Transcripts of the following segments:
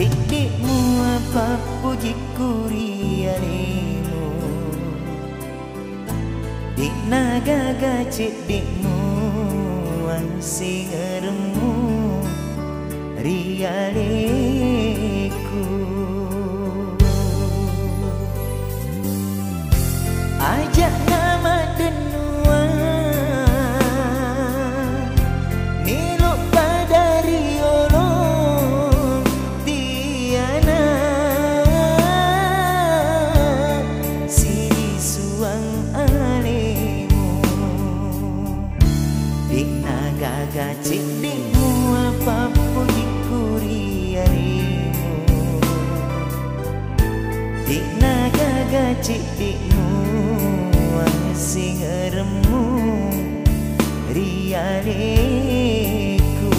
cikdimu apa puji kurianimu dik nagaga cikdimu wan singeremu rialeku ajak nama denua miluk pada riolo tiana sini suang alemu dik nagaga cikdimu apa puji kurianimu dik nagaga cikdimu singeremu rialeku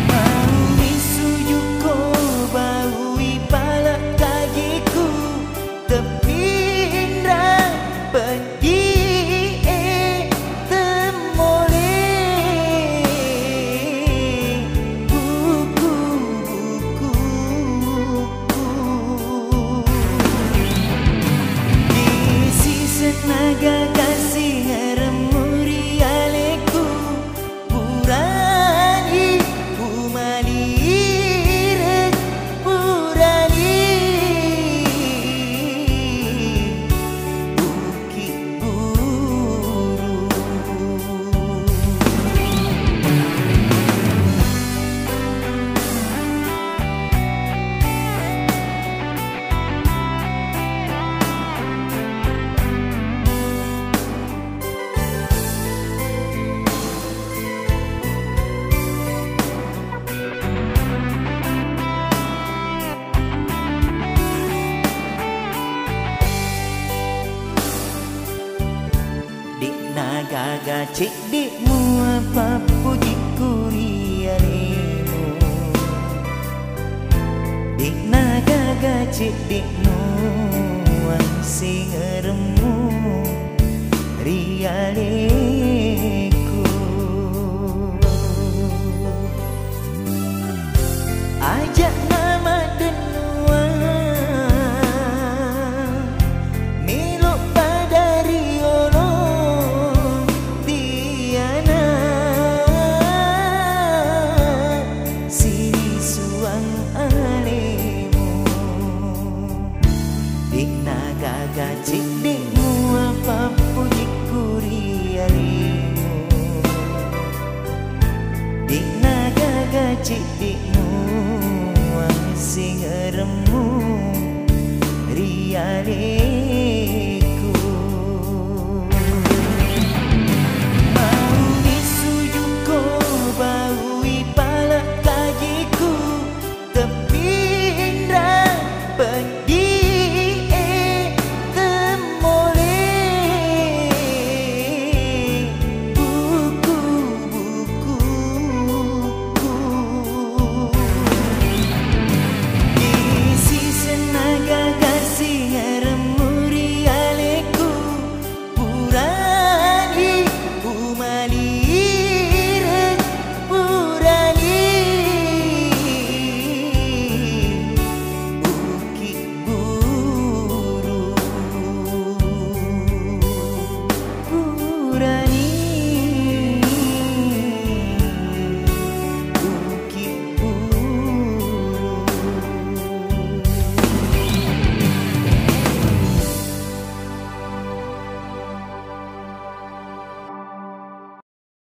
mau misuju ko baui palak kagiku tapi indra pergi temole buku-buku naga kasih ngeremu rialeku purani pumalire purani bukit buru nagaga cikdimu apa puji kurianimu dik nagaga cikdimu wan singeremu rialeku ajak nama denua miluk pada riolo nagaga cikdimu apa puji kurianimu dik nagaga cikdimu